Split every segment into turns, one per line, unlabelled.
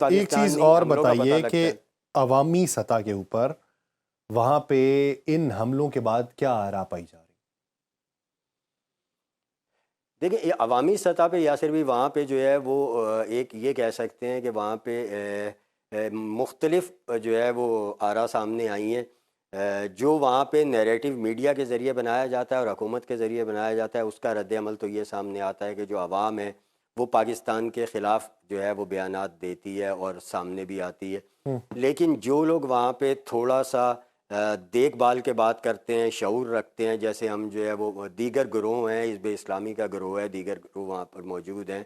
ایک
پاکستان
چیز
نہیں
اور
حملوں کا پتہ
بتائیے
لگتا
کہ
ہے۔
عوامی سطح کے اوپر وہاں پہ ان حملوں کے بعد کیا آراء پائی جا رہی؟
دیکھیں یہ عوامی سطح پہ یاسر بھی وہاں پہ جو ہے وہ ایک یہ کہہ سکتے ہیں کہ وہاں پہ مختلف جو ہے وہ آراء سامنے آئی ہیں۔ جو وہاں پہ نیریٹو میڈیا کے ذریعے بنایا جاتا ہے اور حکومت کے ذریعے بنایا جاتا ہے، اس کا رد عمل تو یہ سامنے آتا ہے کہ جو عوام ہے وہ پاکستان کے خلاف جو ہے وہ بیانات دیتی ہے اور سامنے بھی آتی ہے۔ لیکن جو لوگ وہاں پہ تھوڑا سا دیکھ بھال کے بات کرتے ہیں، شعور رکھتے ہیں، جیسے ہم جو ہے وہ دیگر گروہ ہیں، حزب اسلامی کا گروہ ہے، دیگر گروہ وہاں پر موجود ہیں،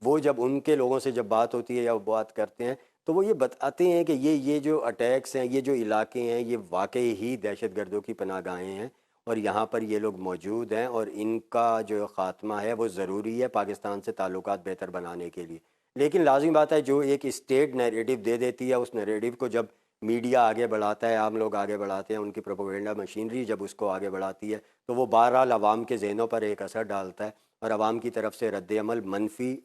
وہ جب ان کے لوگوں سے جب بات ہوتی ہے یا وہ بات کرتے ہیں تو وہ یہ بتاتے ہیں کہ یہ جو اٹیکس ہیں، یہ جو علاقے ہیں، یہ واقعی ہی دہشت گردوں کی پناہ گاہیں ہیں اور یہاں پر یہ لوگ موجود ہیں اور ان کا جو خاتمہ ہے وہ ضروری ہے پاکستان سے تعلقات بہتر بنانے کے لیے۔ لیکن لازمی بات ہے جو ایک اسٹیٹ نیریٹو دے دیتی ہے، اس نیریٹو کو جب میڈیا آگے بڑھاتا ہے، عام لوگ آگے بڑھاتے ہیں، ان کی پروپیگنڈا مشینری جب اس کو آگے بڑھاتی ہے تو وہ بہرحال عوام کے ذہنوں پر ایک اثر ڈالتا ہے اور عوام کی طرف سے رد عمل منفی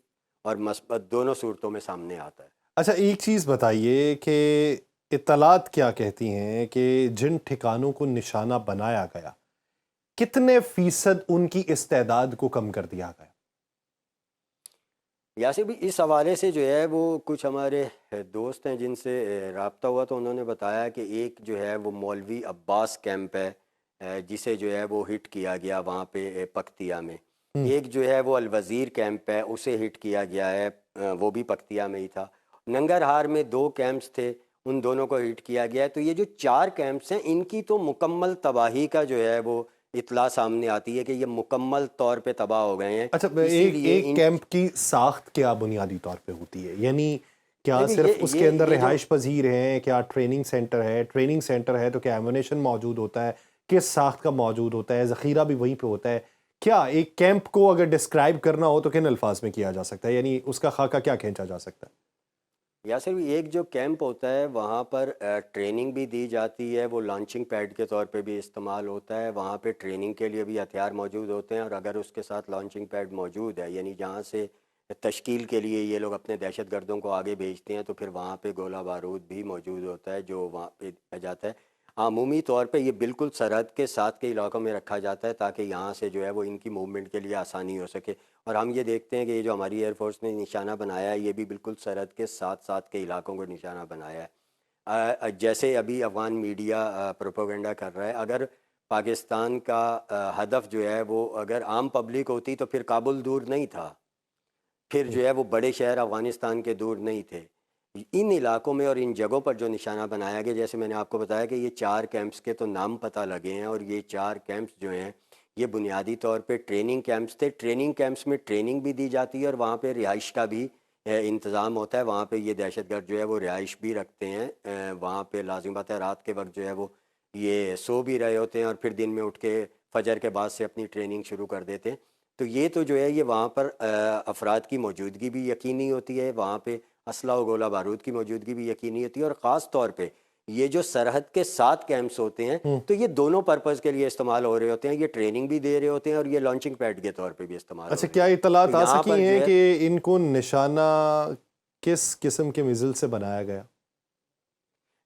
اور مثبت دونوں صورتوں میں سامنے آتا ہے۔
اچھا ایک چیز بتائیے کہ اطلاعات کیا کہتی ہیں کہ جن ٹھکانوں کو نشانہ بنایا گیا کتنے فیصد ان کی استعداد کو کم کر دیا گیا؟
یاسر بھی اس حوالے سے جو ہے وہ کچھ ہمارے دوست ہیں جن سے رابطہ ہوا تو انہوں نے بتایا کہ ایک جو ہے وہ مولوی عباس کیمپ ہے جسے جو ہے وہ ہٹ کیا گیا وہاں پہ پکتیہ میں۔ ایک جو ہے وہ الوزیر کیمپ ہے، اسے ہٹ کیا گیا ہے، وہ بھی پکتیہ میں ہی تھا۔ ننگرہار میں 2 کیمپس تھے، ان دونوں کو ہٹ کیا گیا ہے۔ تو یہ جو 4 کیمپس ہیں ان کی تو مکمل تباہی کا جو ہے وہ اطلاع سامنے آتی ہے کہ یہ مکمل طور پہ تباہ ہو گئے ہیں۔
اچھا
اسی
ایک
لیے
ایک
ان
کیمپ کی ساخت کیا بنیادی طور پہ ہوتی ہے؟ یعنی کیا
دیکھیں
صرف اس کے اندر
یہ جو
رہائش پذیر ہیں؟ کیا ٹریننگ سینٹر ہے تو کیا ایمونیشن موجود ہوتا ہے؟ کس ساخت کا موجود ہوتا ہے؟ ذخیرہ بھی وہیں پہ ہوتا ہے؟ کیا ایک کیمپ کو اگر ڈسکرائب کرنا ہو تو کن الفاظ میں کیا جا سکتا ہے؟ یعنی اس کا خاکہ کیا کھینچا جا سکتا ہے؟
یا صرف ایک جو کیمپ ہوتا ہے وہاں پر ٹریننگ بھی دی جاتی ہے، وہ لانچنگ پیڈ کے طور پہ بھی استعمال ہوتا ہے، وہاں پہ ٹریننگ کے لیے بھی ہتھیار موجود ہوتے ہیں اور اگر اس کے ساتھ لانچنگ پیڈ موجود ہے یعنی جہاں سے تشکیل کے لیے یہ لوگ اپنے دہشت گردوں کو آگے بھیجتے ہیں تو پھر وہاں پہ گولہ بارود بھی موجود ہوتا ہے جو وہاں پہ دیا جاتا ہے۔ عمومی طور پہ یہ بالکل سرحد کے ساتھ کے علاقوں میں رکھا جاتا ہے تاکہ یہاں سے جو ہے وہ ان کی موومنٹ کے لیے آسانی ہو سکے، اور ہم یہ دیکھتے ہیں کہ یہ جو ہماری ایئر فورس نے نشانہ بنایا ہے یہ بھی بالکل سرحد کے ساتھ ساتھ کے علاقوں کو نشانہ بنایا ہے۔ جیسے ابھی افغان میڈیا پروپیگنڈا کر رہا ہے، اگر پاکستان کا ہدف جو ہے وہ اگر عام پبلک ہوتی تو پھر کابل دور نہیں تھا، پھر جو ہے وہ بڑے شہر افغانستان کے دور نہیں تھے۔ ان علاقوں میں اور ان جگہوں پر جو نشانہ بنایا گیا، جیسے میں نے آپ کو بتایا کہ یہ 4 کیمپس کے تو نام پتہ لگے ہیں اور یہ 4 کیمپس جو ہیں یہ بنیادی طور پہ ٹریننگ کیمپس تھے۔ ٹریننگ کیمپس میں ٹریننگ بھی دی جاتی ہے اور وہاں پہ رہائش کا بھی انتظام ہوتا ہے، وہاں پہ یہ دہشت گرد جو ہے وہ رہائش بھی رکھتے ہیں۔ وہاں پہ لازم بات ہے رات کے وقت جو ہے وہ یہ سو بھی رہے ہوتے ہیں اور پھر دن میں اٹھ کے فجر کے بعد سے اپنی ٹریننگ شروع کر دیتے ہیں۔ تو یہ تو جو ہے یہ وہاں پر افراد کی موجودگی بھی یقینی ہوتی ہے، وہاں پہ اسلحہ و گولہ بارود کی موجودگی بھی یقینی ہوتی ہے، اور خاص طور پہ یہ جو سرحد کے 7 کیمپس ہوتے ہیں تو یہ دونوں پرپز کے لیے استعمال ہو رہے ہوتے ہیں، یہ ٹریننگ بھی دے رہے ہوتے ہیں اور یہ لانچنگ پیڈ کے طور پہ بھی استعمال ہو
اچھا
رہے
کیا
ہوتے ہیں۔ تو
اطلاعات آ
یہاں
سکی
پر جو
ہیں
ہے
کہ ان کو نشانہ کس قسم کے میزل سے بنایا گیا؟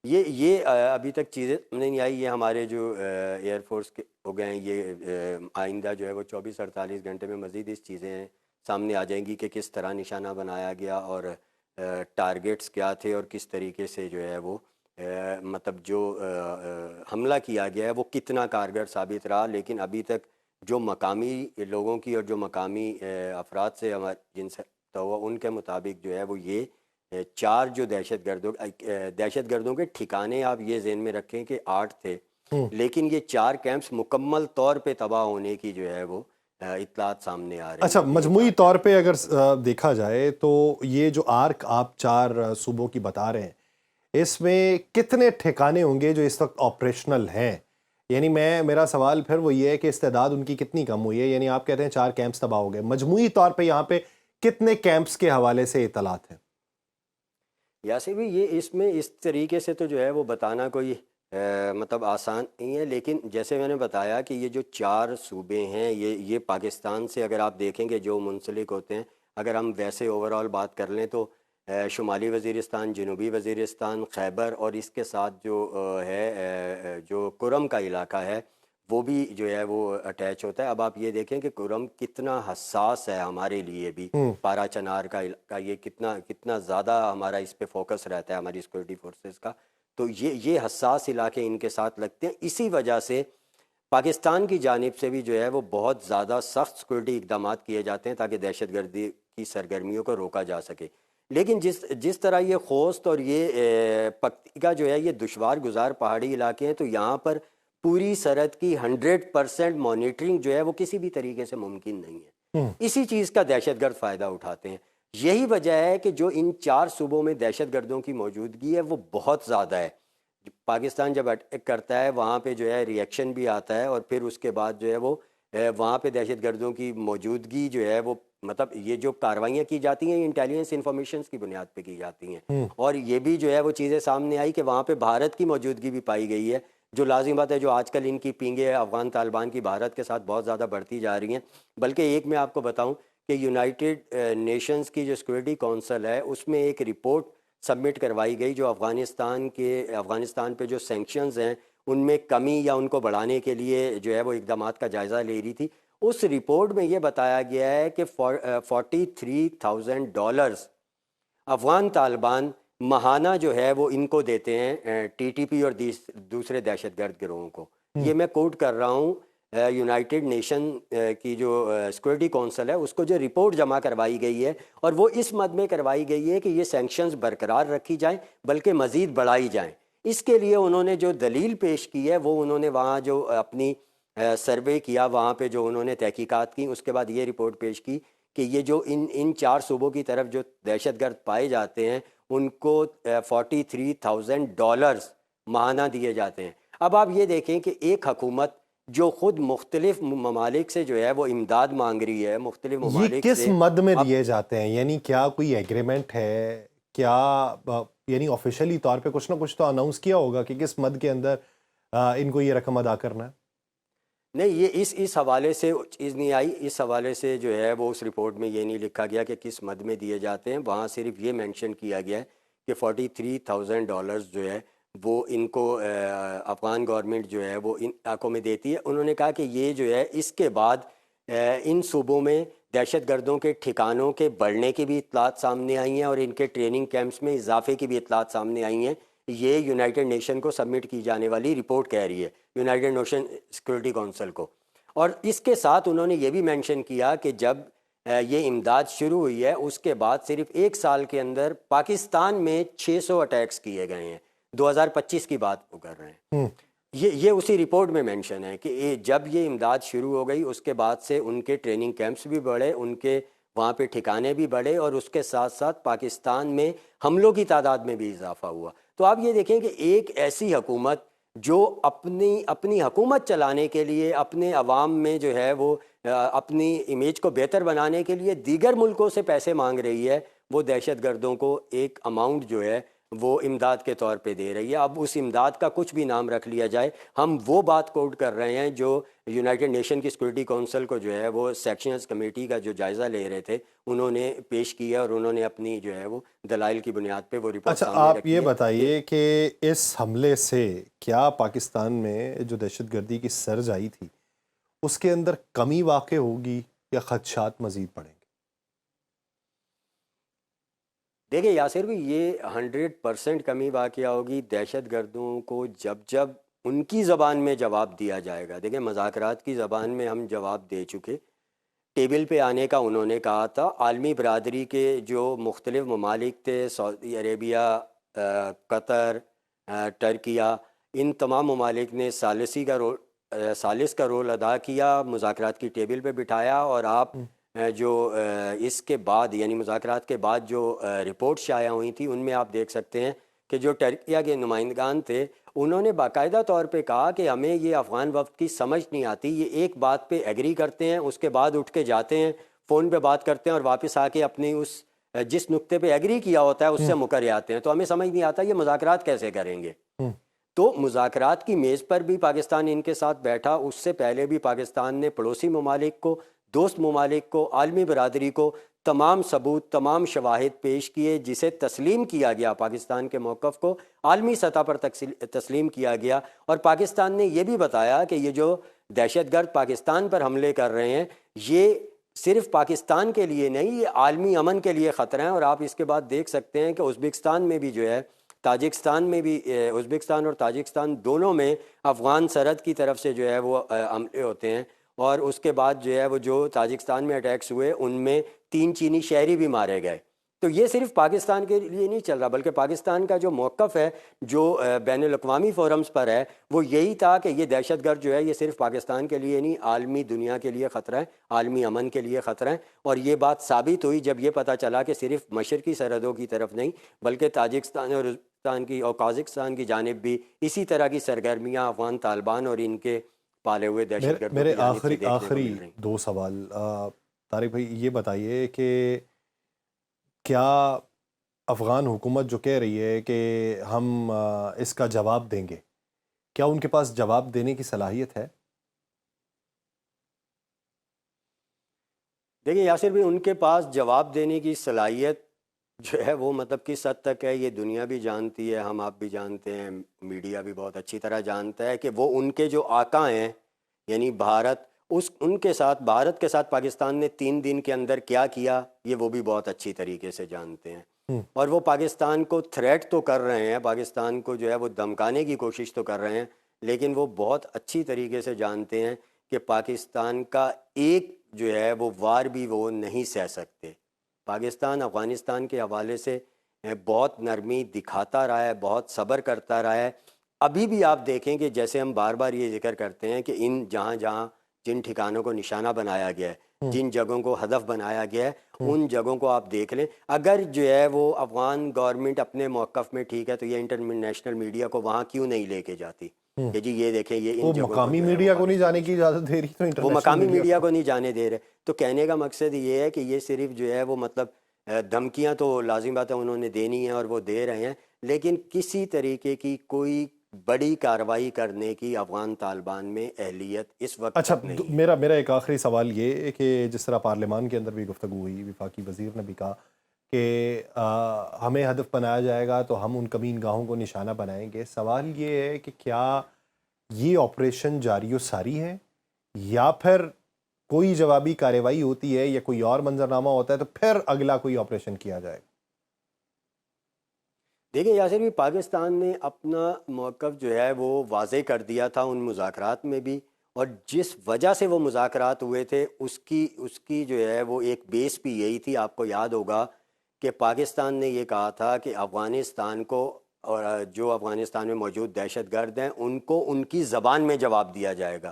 یہ ابھی تک چیزیں نہیں آئی، یہ ہمارے جو ایئر فورس کے ہو گئے ہیں، یہ آئندہ جو ہے وہ 24-48 گھنٹے میں مزید اس چیزیں سامنے آ جائیں گی کہ کس طرح نشانہ بنایا گیا اور ٹارگیٹس کیا تھے اور کس طریقے سے جو ہے وہ مطلب جو حملہ کیا گیا ہے وہ کتنا کارگر ثابت رہا۔ لیکن ابھی تک جو مقامی لوگوں کی اور جو مقامی افراد سے جن سے ہوا ان کے مطابق جو ہے وہ یہ 4 جو دہشت گردوں کے ٹھکانے آپ یہ ذہن میں رکھیں کہ 8 تھے، لیکن یہ 4 کیمپس مکمل طور پہ تباہ ہونے کی جو ہے وہ اطلاعات سامنے آ رہی
اچھا
ہیں کہ یہ
مجموعی
4
طور
کیمپس
پہ اگر دیکھا جائے تو یہ جو آرک آپ 4 صوبوں کی بتا رہے ہیں اس میں کتنے ٹھکانے ہوں گے جو اس وقت آپریشنل ہیں؟ یعنی میرا سوال پھر وہ یہ ہے کہ استعداد ان کی کتنی کم ہوئی ہے؟ یعنی آپ کہتے ہیں 4 کیمپس تباہ ہو گئے، مجموعی طور پہ یہاں پہ کتنے کیمپس کے حوالے سے اطلاعات ہیں؟
یاسر بھی یہ اس میں اس طریقے سے تو جو ہے وہ بتانا کوئی مطلب آسان نہیں ہے، لیکن جیسے میں نے بتایا کہ یہ جو 4 صوبے ہیں یہ پاکستان سے اگر آپ دیکھیں گے جو منسلک ہوتے ہیں، اگر ہم ویسے اوورال بات کر لیں تو شمالی وزیرستان، جنوبی وزیرستان، خیبر اور اس کے ساتھ جو جو کرم کا علاقہ ہے وہ بھی جو ہے وہ اٹیچ ہوتا ہے۔ اب آپ یہ دیکھیں کہ کرم کتنا حساس ہے ہمارے لیے بھی، پارا چنار کا علاقہ، یہ کتنا زیادہ ہمارا اس پہ فوکس رہتا ہے ہماری سیکورٹی فورسز کا، تو یہ حساس علاقے ان کے ساتھ لگتے ہیں۔ اسی وجہ سے پاکستان کی جانب سے بھی جو ہے وہ بہت زیادہ سخت سیکورٹی اقدامات کیے جاتے ہیں تاکہ دہشت گردی کی سرگرمیوں کو روکا جا سکے۔ لیکن جس طرح یہ خوست اور یہ پکتیکا جو ہے یہ دشوار گزار پہاڑی علاقے ہیں، تو یہاں پر پوری سرحد کی 100% مانیٹرنگ جو ہے وہ کسی بھی طریقے سے ممکن نہیں ہے۔ اسی چیز کا دہشت گرد فائدہ اٹھاتے ہیں۔ یہی وجہ ہے کہ جو ان 4 صوبوں میں دہشت گردوں کی موجودگی ہے وہ بہت زیادہ ہے۔ پاکستان جب اٹیک کرتا ہے وہاں پہ جو ہے ری ایکشن بھی آتا ہے، اور پھر اس کے بعد جو ہے وہ وہاں پہ دہشت گردوں کی موجودگی جو ہے وہ مطلب یہ جو کارروائیاں کی جاتی ہیں یہ انٹیلیجنس انفارمیشنز کی بنیاد پہ کی جاتی ہیں، اور یہ بھی جو ہے وہ چیزیں سامنے آئی کہ وہاں پہ بھارت کی موجودگی بھی پائی گئی ہے، جو لازم بات ہے جو آج کل ان کی پینگیں افغان طالبان کی بھارت کے ساتھ بہت زیادہ بڑھتی جا رہی ہیں۔ بلکہ ایک میں آپ کو بتاؤں کہ یونائٹڈ نیشنز کی جو سیکورٹی کونسل ہے اس میں ایک رپورٹ سبمٹ کروائی گئی جو افغانستان پہ جو سینکشنز ہیں ان میں کمی یا ان کو بڑھانے کے لیے جو ہے وہ اقدامات کا جائزہ لے رہی تھی۔ اس رپورٹ میں یہ بتایا گیا ہے کہ $43,000 افغان طالبان ماہانہ جو ہے وہ ان کو دیتے ہیں، ٹی ٹی پی اور دوسرے دہشت گرد گروہوں کو۔ یہ میں کوٹ کر رہا ہوں یونائٹڈ نیشن کی جو سیکورٹی کونسل ہے اس کو جو رپورٹ جمع کروائی گئی ہے، اور وہ اس مد میں کروائی گئی ہے کہ یہ سینکشنز برقرار رکھی جائیں بلکہ مزید بڑھائی جائیں۔ اس کے لیے انہوں نے جو دلیل پیش کی ہے وہ انہوں نے وہاں جو اپنی سروے کیا، وہاں پہ جو انہوں نے تحقیقات کی، اس کے بعد یہ رپورٹ پیش کی کہ یہ جو ان 4 صوبوں کی طرف جو دہشت گرد پائے جاتے ہیں ان کو $43,000 ماہانہ دیے جاتے ہیں۔ اب آپ یہ دیکھیں کہ ایک حکومت جو خود مختلف ممالک سے جو ہے وہ امداد مانگ رہی ہے، مختلف
یہ
ممالک
کس
سے
مد میں دیے جاتے ہیں؟ یعنی کیا کوئی ایگریمنٹ ہے؟ کیا یعنی آفیشلی طور پہ کچھ نہ کچھ تو اناؤنس کیا ہوگا کہ کس مد کے اندر ان کو یہ رقم ادا کرنا ہے؟
نہیں، یہ اس حوالے سے چیز نہیں آئی، اس حوالے سے جو ہے وہ اس رپورٹ میں یہ نہیں لکھا گیا کہ کس مد میں دیے جاتے ہیں، وہاں صرف یہ مینشن کیا گیا ہے کہ $43,000 جو ہے وہ ان کو افغان گورنمنٹ جو ہے وہ ان علاقوں میں دیتی ہے۔ انہوں نے کہا کہ یہ جو ہے اس کے بعد ان صوبوں میں دہشت گردوں کے ٹھکانوں کے بڑھنے کی بھی اطلاعات سامنے آئی ہیں اور ان کے ٹریننگ کیمپس میں اضافے کی بھی اطلاعات سامنے آئی ہیں۔ یہ یونائٹڈ نیشن کو سبمٹ کی جانے والی رپورٹ کہہ رہی ہے، یونائٹڈ نیشن سیکورٹی کونسل کو۔ اور اس کے ساتھ انہوں نے یہ بھی مینشن کیا کہ جب یہ امداد شروع ہوئی ہے اس کے بعد صرف 1 سال کے اندر پاکستان میں 600 اٹیکس کیے گئے ہیں۔ 2025 کی بات وہ کر رہے ہیں۔ یہ اسی رپورٹ میں مینشن ہے کہ جب یہ امداد شروع ہو گئی اس کے بعد سے ان کے ٹریننگ کیمپس بھی بڑھے، ان کے وہاں پہ ٹھکانے بھی بڑھے، اور اس کے ساتھ ساتھ پاکستان میں حملوں کی تعداد میں بھی اضافہ ہوا۔ تو آپ یہ دیکھیں کہ ایک ایسی حکومت جو اپنی حکومت چلانے کے لیے، اپنے عوام میں جو ہے وہ اپنی امیج کو بہتر بنانے کے لیے دیگر ملکوں سے پیسے مانگ رہی ہے، وہ دہشت گردوں کو ایک اماؤنٹ جو ہے وہ امداد کے طور پہ دے رہی ہے۔ اب اس امداد کا کچھ بھی نام رکھ لیا جائے، ہم وہ بات کوٹ کر رہے ہیں جو یونائٹڈ نیشن کی سیکورٹی کونسل کو جو ہے وہ سیکشنز کمیٹی کا جو جائزہ لے رہے تھے انہوں نے پیش کیا، اور انہوں نے اپنی جو ہے وہ دلائل کی بنیاد پہ وہ رپورٹ
اچھا،
سامنے
آپ
رکھی
یہ
ہے۔
بتائیے کہ اس حملے سے کیا پاکستان میں جو دہشت گردی کی سرج آئی تھی اس کے اندر کمی واقع ہوگی یا خدشات مزید بڑھیں گے؟
دیکھیں یاسر بھی، یہ 100% کمی واقع ہوگی دہشت گردوں کو جب ان کی زبان میں جواب دیا جائے گا۔ دیکھیں مذاکرات کی زبان میں ہم جواب دے چکے، ٹیبل پہ آنے کا انہوں نے کہا تھا۔ عالمی برادری کے جو مختلف ممالک تھے، سعودی عربیہ، قطر، ٹرکیہ، ان تمام ممالک نے ثالث کا رول ادا کیا، مذاکرات کی ٹیبل پہ بٹھایا، اور آپ جو اس کے بعد یعنی مذاکرات کے بعد جو رپورٹ شائع ہوئی تھی ان میں آپ دیکھ سکتے ہیں کہ جو ٹرکیہ کے نمائندگان تھے انہوں نے باقاعدہ طور پہ کہا کہ ہمیں یہ افغان وفد کی سمجھ نہیں آتی، یہ ایک بات پہ ایگری کرتے ہیں، اس کے بعد اٹھ کے جاتے ہیں، فون پہ بات کرتے ہیں، اور واپس آ کے اپنی جس نقطے پہ ایگری کیا ہوتا ہے اس سے مکر آتے ہیں، تو ہمیں سمجھ نہیں آتا یہ مذاکرات کیسے کریں گے۔ تو مذاکرات کی میز پر بھی پاکستان ان کے ساتھ بیٹھا، اس سے پہلے بھی پاکستان نے پڑوسی ممالک کو، دوست ممالک کو، عالمی برادری کو تمام ثبوت تمام شواہد پیش کیے، جسے تسلیم کیا گیا، پاکستان کے موقف کو عالمی سطح پر تسلیم کیا گیا، اور پاکستان نے یہ بھی بتایا کہ یہ جو دہشت گرد پاکستان پر حملے کر رہے ہیں یہ صرف پاکستان کے لیے نہیں، یہ عالمی امن کے لیے خطرہ ہیں۔ اور آپ اس کے بعد دیکھ سکتے ہیں کہ ازبکستان میں بھی جو ہے، تاجکستان میں بھی، ازبکستان اور تاجکستان دونوں میں افغان سرحد کی طرف سے جو ہے وہ حملے ہوتے ہیں، اور اس کے بعد جو ہے وہ جو تاجکستان میں اٹیکس ہوئے ان میں 3 چینی شہری بھی مارے گئے۔ تو یہ صرف پاکستان کے لیے نہیں چل رہا، بلکہ پاکستان کا جو موقف ہے جو بین الاقوامی فورمز پر ہے وہ یہی تھا کہ یہ دہشت گرد جو ہے یہ صرف پاکستان کے لیے نہیں، عالمی دنیا کے لیے خطرہ ہے، عالمی امن کے لیے خطرہ ہے۔ اور یہ بات ثابت ہوئی جب یہ پتہ چلا کہ صرف مشرقی سرحدوں کی طرف نہیں بلکہ تاجکستان اور ازبکستان کی اور قازقستان کی جانب بھی اسی طرح کی سرگرمیاں افغان طالبان اور ان کے پالے ہوئے دہشت گردوں
میرے
کی جانب سے
آخری
دیکھنے کو
آخری
مل رہی ہیں۔
2 سوال طارق بھائی، یہ بتائیے کہ کیا افغان حکومت جو کہہ رہی ہے کہ ہم اس کا جواب دیں گے، کیا ان کے پاس جواب دینے کی صلاحیت ہے؟
دیکھیں یاسر بھی، ان کے پاس جواب دینے کی صلاحیت جو ہے وہ مطلب کس حد تک ہے یہ دنیا بھی جانتی ہے، ہم آپ بھی جانتے ہیں، میڈیا بھی بہت اچھی طرح جانتا ہے کہ وہ ان کے جو آقا ہیں یعنی بھارت، ان کے ساتھ، بھارت کے ساتھ پاکستان نے 3 دن کے اندر کیا کیا یہ وہ بھی بہت اچھی طریقے سے جانتے ہیں۔ اور وہ پاکستان کو تھریٹ تو کر رہے ہیں، پاکستان کو جو ہے وہ دھمکانے کی کوشش تو کر رہے ہیں، لیکن وہ بہت اچھی طریقے سے جانتے ہیں کہ پاکستان کا ایک جو ہے وہ وار بھی وہ نہیں سہ سکتے۔ پاکستان افغانستان کے حوالے سے بہت نرمی دکھاتا رہا ہے، بہت صبر کرتا رہا ہے۔ ابھی بھی آپ دیکھیں کہ جیسے ہم بار بار یہ ذکر کرتے ہیں کہ ان جہاں جن ٹھکانوں کو نشانہ بنایا گیا ہے، جن جگہوں کو ہدف بنایا گیا ہے، ان جگہوں کو آپ دیکھ لیں۔ اگر جو ہے وہ افغان گورنمنٹ اپنے موقف میں ٹھیک ہے تو یہ انٹرنیشنل میڈیا کو وہاں کیوں نہیں لے کے جاتی کہ جی یہ دیکھیں یہ
وہ
ان جگہوں پر
مقامی
جو ہے وہ
میڈیا کو نہیں
پاکستان
جانے کی اجازت دے رہی تو
وہ
انٹرنیشنل
مقامی
میڈیا
میڈیا
کو؟
کو نہیں جانے دے رہے۔ تو کہنے کا مقصد یہ ہے کہ یہ صرف جو ہے وہ مطلب دھمکیاں تو لازم بات ہے انہوں نے دینی ہیں اور وہ دے رہے ہیں، لیکن کسی طریقے کی کوئی بڑی کارروائی کرنے کی افغان طالبان میں اہلیت اس وقت
اچھا،
تک نہیں ہے۔
میرا ایک آخری سوال یہ ہے کہ جس طرح پارلیمان کے اندر بھی گفتگو ہوئی، وفاقی وزیر نے بھی کہا کہ ہمیں ہدف بنایا جائے گا تو ہم ان کمین گاہوں کو نشانہ بنائیں گے۔ سوال یہ ہے کہ کیا یہ آپریشن جاری و ساری ہے یا پھر کوئی جوابی کارروائی ہوتی ہے یا کوئی اور منظرنامہ ہوتا ہے تو پھر اگلا کوئی آپریشن کیا جائے گا؟
دیکھیں یاسر بھی، پاکستان نے اپنا موقف جو ہے وہ واضح کر دیا تھا ان مذاکرات میں بھی، اور جس وجہ سے وہ مذاکرات ہوئے تھے اس کی جو ہے وہ ایک بیس بھی یہی تھی۔ آپ کو یاد ہوگا کہ پاکستان نے یہ کہا تھا کہ افغانستان کو اور جو افغانستان میں موجود دہشت گرد ہیں ان کو ان کی زبان میں جواب دیا جائے گا،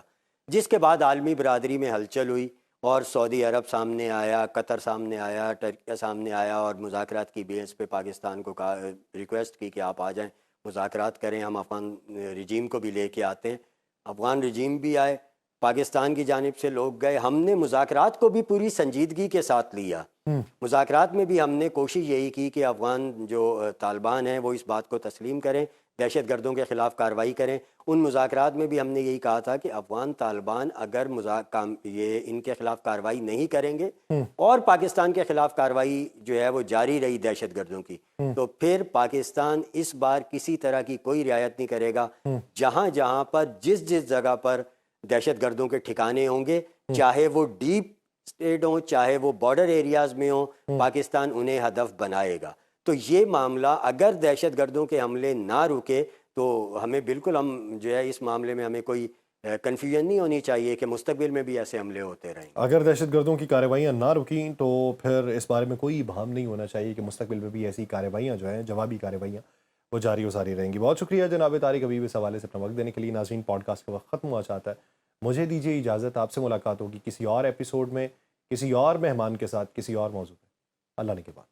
جس کے بعد عالمی برادری میں ہلچل ہوئی اور سعودی عرب سامنے آیا، قطر سامنے آیا، ٹرکیہ سامنے آیا، اور مذاکرات کی بیس پہ پاکستان کو کہا، ریکویسٹ کی کہ آپ آ جائیں مذاکرات کریں، ہم افغان رجیم کو بھی لے کے آتے ہیں۔ افغان رجیم بھی آئے، پاکستان کی جانب سے لوگ گئے، ہم نے مذاکرات کو بھی پوری سنجیدگی کے ساتھ لیا۔ مذاکرات میں بھی ہم نے کوشش یہی کی کہ افغان جو طالبان ہیں وہ اس بات کو تسلیم کریں، دہشت گردوں کے خلاف کارروائی کریں۔ ان مذاکرات میں بھی ہم نے یہی کہا تھا کہ افغان طالبان اگر یہ ان کے خلاف کارروائی نہیں کریں گے اور پاکستان کے خلاف کارروائی جو ہے وہ جاری رہی دہشت گردوں کی، تو پھر پاکستان اس بار کسی طرح کی کوئی رعایت نہیں کرے گا۔ جہاں پر جس جگہ پر دہشت گردوں کے ٹھکانے ہوں گے، چاہے وہ ڈیپ اسٹیٹ ہوں چاہے وہ بارڈر ایریاز میں ہوں، پاکستان انہیں ہدف بنائے گا۔ تو یہ معاملہ اگر دہشت گردوں کے حملے نہ رکے تو ہمیں بالکل، ہم جو ہے اس معاملے میں ہمیں کوئی کنفیوژن نہیں ہونی چاہیے کہ مستقبل میں بھی ایسے حملے ہوتے رہیں گے۔
اگر دہشت گردوں کی کارروائیاں نہ رکیں تو پھر اس بارے میں کوئی ابہام نہیں ہونا چاہیے کہ مستقبل میں بھی ایسی کارروائیاں جو ہیں، جوابی کارروائیاں، وہ جاری و ساری رہیں گی۔ بہت شکریہ جناب طارق حبیب اس حوالے سے اپنا وقت دینے کے لیے۔ ناظرین، پوڈ کاسٹ کا وقت ختم ہوا چاہتا ہے، مجھے دیجیے اجازت، آپ سے ملاقات ہوگی کسی اور ایپیسوڈ میں، کسی اور مہمان کے ساتھ، کسی اور موضوع پہ۔ اللہ نے کے بعد۔